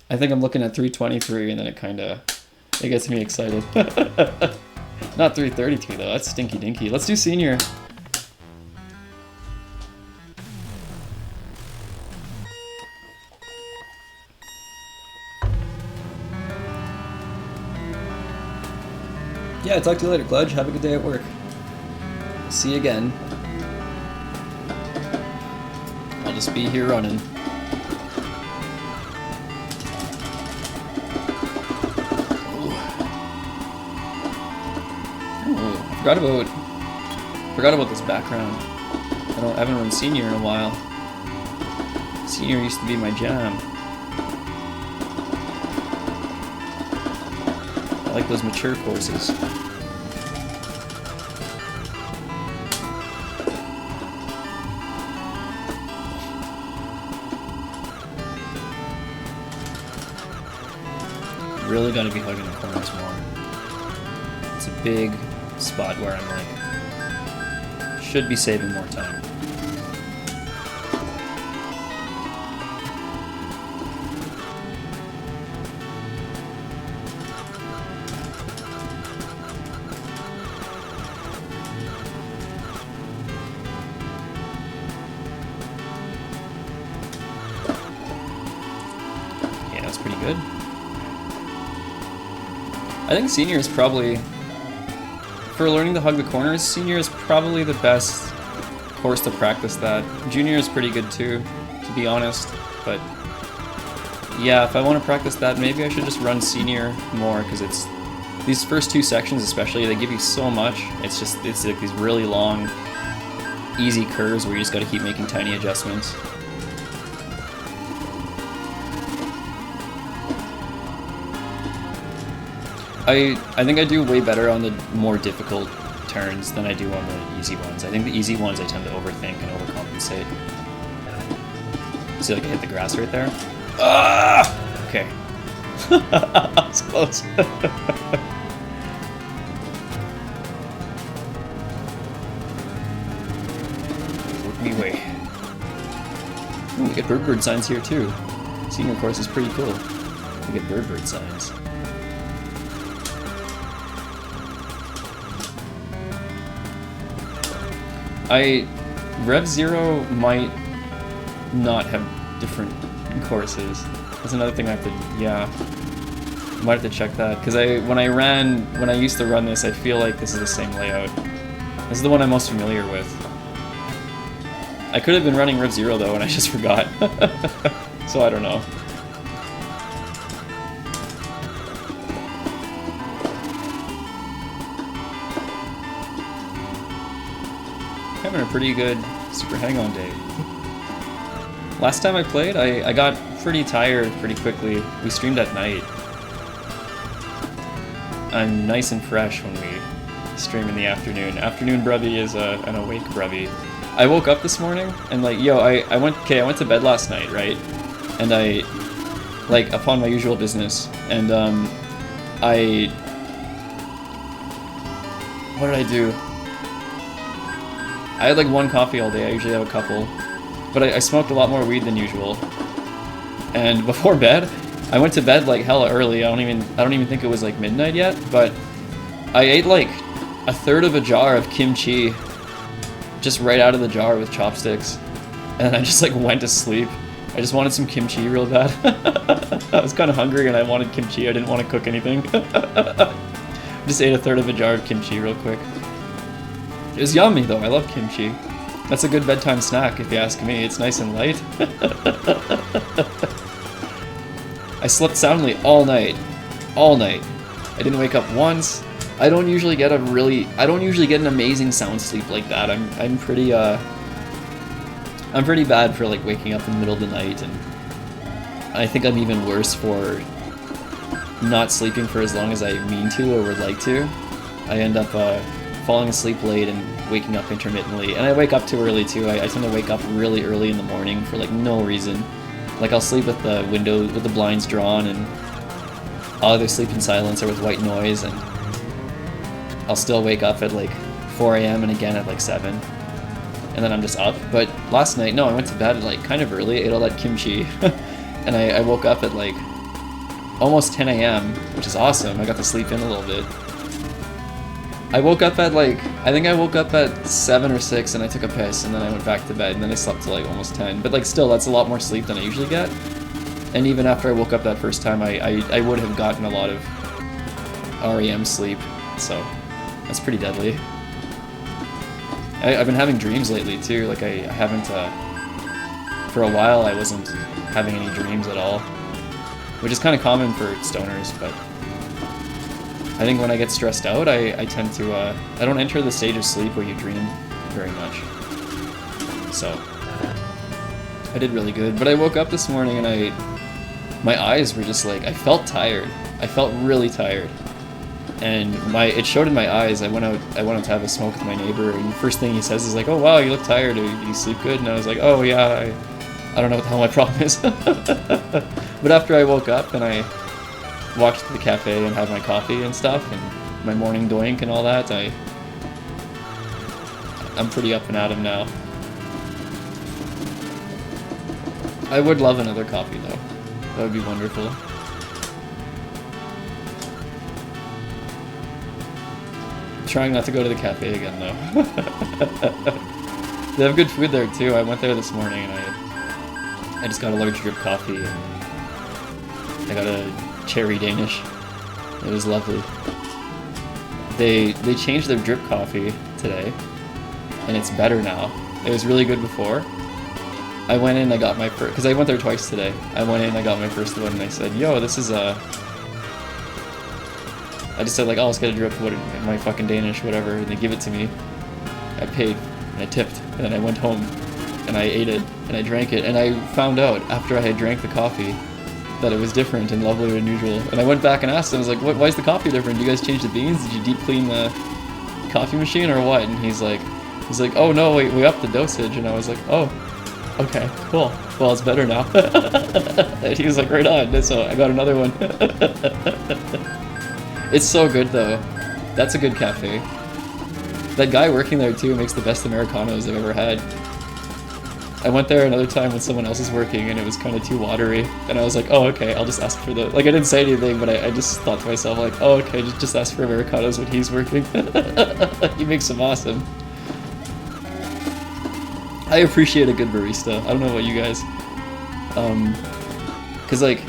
I think I'm looking at 323, and then it gets me excited. Not 332 though. That's stinky dinky. Let's do senior. Yeah, talk to you later, Gludge. Have a good day at work. See you again. I'll just be here running. Oh, forgot about this background. I haven't run senior in a while. Senior used to be my jam. I like those mature courses. Really gotta be hugging the corners more. It's a big spot where I'm like, should be saving more time. Yeah, that's pretty good. I think senior is probably, for learning to hug the corners, senior is probably the best course to practice that. Junior is pretty good too, to be honest, but yeah, if I want to practice that, maybe I should just run senior more, because it's, these first two sections especially, they give you so much. It's like these really long, easy curves where you just got to keep making tiny adjustments. I think I do way better on the more difficult turns than I do on the easy ones. I think the easy ones I tend to overthink and overcompensate. See, like I hit the grass right there? Ah! Okay. That's close. Work me away. Ooh, we get bird signs here too. Senior course is pretty cool. We get bird signs. Rev 0 might not have different courses. That's another thing I have to, yeah. Might have to check that, because when I used to run this, I feel like this is the same layout. This is the one I'm most familiar with. I could have been running Rev 0 though, and I just forgot. So I don't know. Having a pretty good super hang-on day. Last time I played, I got pretty tired pretty quickly. We streamed at night. I'm nice and fresh when we stream in the afternoon. Afternoon bruvy is an awake bruvy. I woke up this morning and like, yo, I went to bed last night, right? And I, like, upon my usual business, and what did I do? I had like one coffee all day. I usually have a couple, but I smoked a lot more weed than usual. And before bed, I went to bed like hella early. I don't even think it was like midnight yet, but I ate like a third of a jar of kimchi just right out of the jar with chopsticks, and I just like went to sleep. I just wanted some kimchi real bad. I was kind of hungry and I wanted kimchi. I didn't want to cook anything. Just ate a third of a jar of kimchi real quick. It was yummy though, I love kimchi. That's a good bedtime snack if you ask me. It's nice and light. I slept soundly all night. All night. I didn't wake up once. I don't usually get an amazing sound sleep like that. I'm pretty bad for like waking up in the middle of the night, and I think I'm even worse for not sleeping for as long as I mean to or would like to. I end up falling asleep late and waking up intermittently, and I wake up too early too. I tend to wake up really early in the morning for like no reason. Like I'll sleep with the window with the blinds drawn, and I'll either sleep in silence or with white noise, and I'll still wake up at like 4 a.m. and again at like 7, and then I'm just up. But last night, no, I went to bed like kind of early, ate all that kimchi, and I woke up at like almost 10 a.m., which is awesome. I got to sleep in a little bit. I woke up at like, I think I woke up at 7 or 6 and I took a piss and then I went back to bed and then I slept till like almost 10. But like still, that's a lot more sleep than I usually get. And even after I woke up that first time, I would have gotten a lot of REM sleep. So that's pretty deadly. I've been having dreams lately too. Like I haven't, for a while I wasn't having any dreams at all. Which is kind of common for stoners, but I think when I get stressed out, I tend to, I don't enter the stage of sleep where you dream very much. So, I did really good. But I woke up this morning and my eyes were just like, I felt tired. I felt really tired. And it showed in my eyes. I went out to have a smoke with my neighbor, and the first thing he says is like, "Oh wow, you look tired. Do you sleep good?" And I was like, "Oh yeah, I don't know what the hell my problem is." But after I woke up and I walked to the cafe and had my coffee and stuff, and my morning doink and all that, I'm pretty up and at 'em now. I would love another coffee though. That would be wonderful. Trying not to go to the cafe again though. They have good food there too. I went there this morning and I just got a large drip coffee and I got a cherry Danish. It was lovely. They changed their drip coffee today and it's better now. It was really good before. I went in, I got my first, because I went there twice today. I went in, I got my first one and I said, "Yo, this is a..." I just said like, "Oh, let's get a drip, my fucking Danish, whatever," and they give it to me. I paid, and I tipped, and then I went home, and I ate it, and I drank it, and I found out, after I had drank the coffee, that it was different and lovelier than usual. And I went back and asked him, I was like, why is the coffee different? Did you guys change the beans? Did you deep clean the coffee machine, or what? And he's like, "Oh no, wait, we upped the dosage," and I was like, "Oh, okay, cool. Well, it's better now." And he was like, "Right on," and so I got another one. It's so good though. That's a good cafe. That guy working there too makes the best Americanos I've ever had. I went there another time when someone else was working and it was kind of too watery. And I was like, "Oh, okay, I'll just ask for the..." Like, I didn't say anything, but I just thought to myself like, "Oh, okay, just ask for Americanos when he's working." He makes them awesome. I appreciate a good barista. I don't know about you guys. Cause like,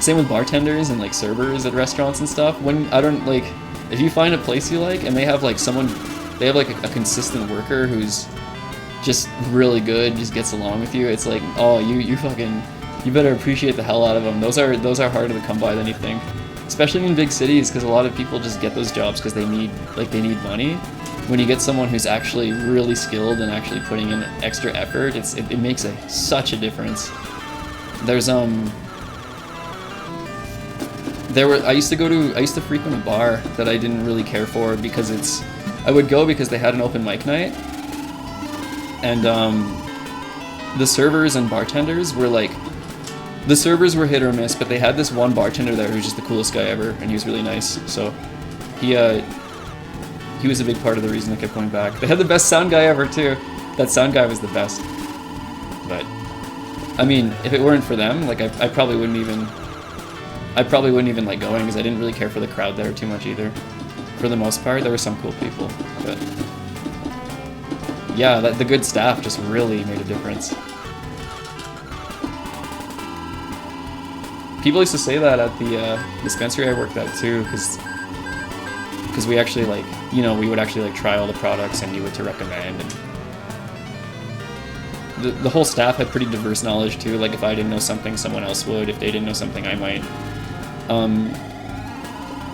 same with bartenders and like servers at restaurants and stuff. If you find a place you like and they have like they have like a consistent worker who's just really good, just gets along with you, it's like, oh, you better appreciate the hell out of them. Those are harder to come by than you think, especially in big cities, because a lot of people just get those jobs because they need money. When you get someone who's actually really skilled and actually putting in extra effort, it makes such a difference. I used to frequent a bar that I didn't really care for because I would go because they had an open mic night, and the servers and bartenders were like, the servers were hit or miss, but they had this one bartender there who was just the coolest guy ever, and he was really nice, so he was a big part of the reason I kept going back. They had the best sound guy ever too. That sound guy was the best. But I mean, if it weren't for them, like I probably wouldn't even like going, because I didn't really care for the crowd there too much either. For the most part, there were some cool people, but yeah, the good staff just really made a difference. People used to say that at the dispensary I worked at too, because we actually we would actually try all the products and knew what to recommend, and the whole staff had pretty diverse knowledge too. Like if I didn't know something, someone else would. If they didn't know something, I might.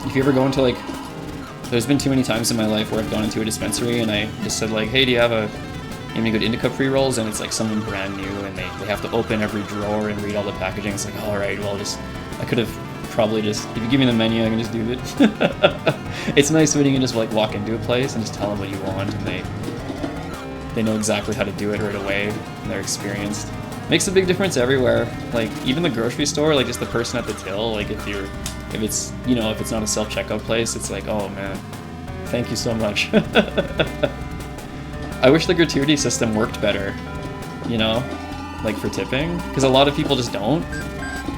If you ever go into there's been too many times in my life where I've gone into a dispensary and I just said like, "Hey, do you have any good indica pre-rolls?" And it's like someone brand new and they have to open every drawer and read all the packaging. It's like, all right, well, I could have probably if you give me the menu, I can just do it. It's nice when you can just walk into a place and just tell them what you want, and they know exactly how to do it right away, and they're experienced. Makes a big difference everywhere. Like even the grocery store, like just the person at the till, like if it's not a self-checkout place, it's like, oh man, thank you so much. I wish the gratuity system worked better, like for tipping, because a lot of people just don't,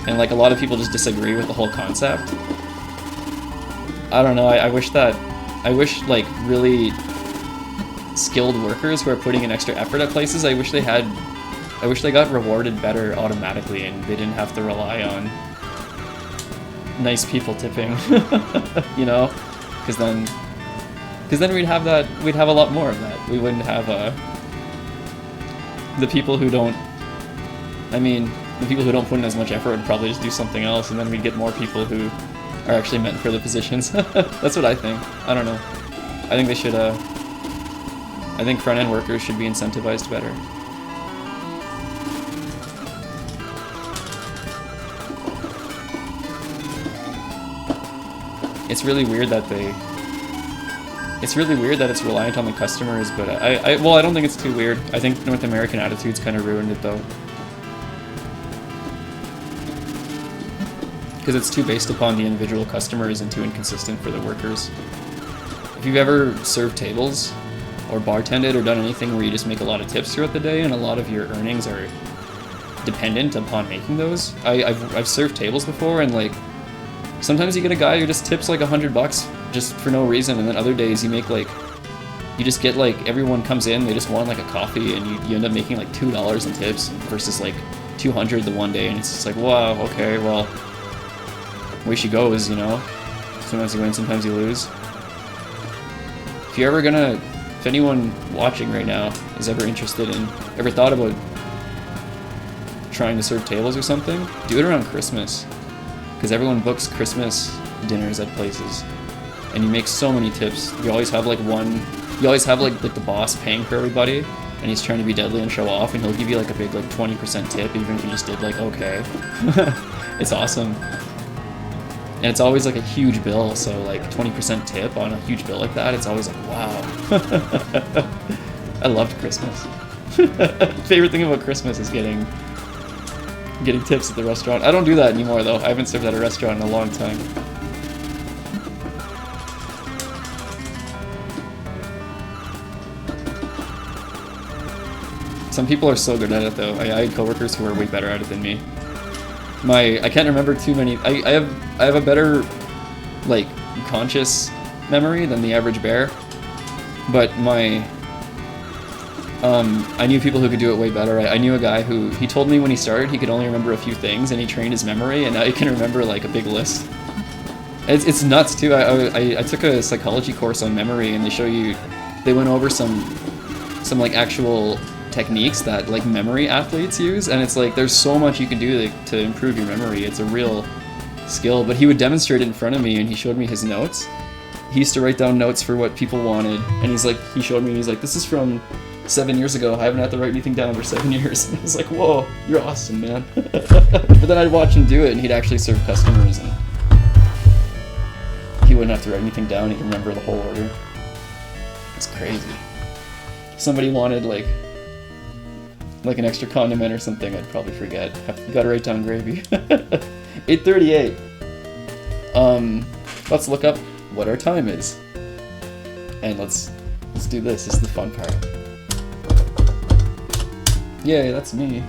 and like a lot of people just disagree with the whole concept. I don't know. I wish like really skilled workers who are putting in extra effort at places, I wish they got rewarded better automatically and they didn't have to rely on nice people tipping, you know, because then we'd have a lot more of that. We wouldn't have the people who don't put in as much effort would probably just do something else, and then we'd get more people who are actually meant for the positions. That's what I think. I don't know. I think they should I think front-end workers should be incentivized better. It's really weird that it's reliant on the customers, but I don't think it's too weird. I think North American attitudes kind of ruined it, though. Because it's too based upon the individual customers and too inconsistent for the workers. If you've ever served tables, or bartended, or done anything where you just make a lot of tips throughout the day, and a lot of your earnings are dependent upon making those. I've served tables before, and like, sometimes you get a guy who just tips like $100 just for no reason, and then other days you make like, you just get like, everyone comes in, they just want like a coffee, and you end up making like $2 in tips versus like $200 the one day, and it's just like, wow, okay, well, way she goes, you know. Sometimes you win, sometimes you lose. If anyone watching right now is ever thought about trying to serve tables or something, do it around Christmas. Because everyone books Christmas dinners at places. And you make so many tips. You always have like the boss paying for everybody, and he's trying to be deadly and show off, and he'll give you like a big like 20% tip, even if you just did like okay. It's awesome. And it's always like a huge bill, so like 20% tip on a huge bill like that, it's always like, wow. I loved Christmas. Favorite thing about Christmas is getting tips at the restaurant. I don't do that anymore though. I haven't served at a restaurant in a long time. Some people are so good at it though. I had coworkers who were way better at it than me. I can't remember too many. I have a better like conscious memory than the average bear, but I knew people who could do it way better. I knew a guy who, he told me when he started he could only remember a few things, and he trained his memory, and now he can remember like a big list. It's nuts too. I took a psychology course on memory, and they went over some like actual techniques that like memory athletes use, and it's like there's so much you can do to improve your memory. It's a real skill. But he would demonstrate it in front of me, and he showed me his notes. He used to write down notes for what people wanted, and he showed me, and he's like, this is from 7 years ago. I haven't had to write anything down for 7 years. And I was like, whoa, you're awesome, man. But then I'd watch him do it, and he'd actually serve customers, and he wouldn't have to write anything down. He could remember the whole order. It's crazy. Somebody wanted like an extra condiment or something, I'd probably forget. Gotta write down gravy. 8:38. Let's look up what our time is. And let's do this. This is the fun part. Yay, that's me.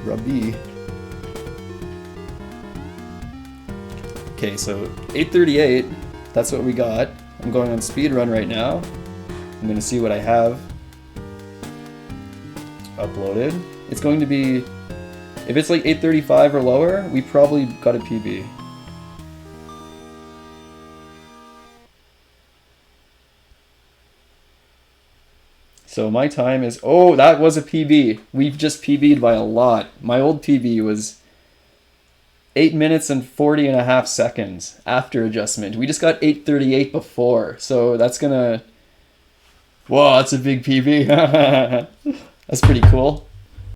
Robbie. Okay, so 8:38. That's what we got. I'm going on speed run right now. I'm gonna see what I have uploaded. It's going to be, if it's like 8:35 or lower, we probably got a PB. So my time is, oh, that was a PB. We've just PB'd by a lot. My old PB was 8 minutes and 40 and a half seconds after adjustment. We just got 8:38 before, so that's gonna, whoa, that's a big PB. That's pretty cool.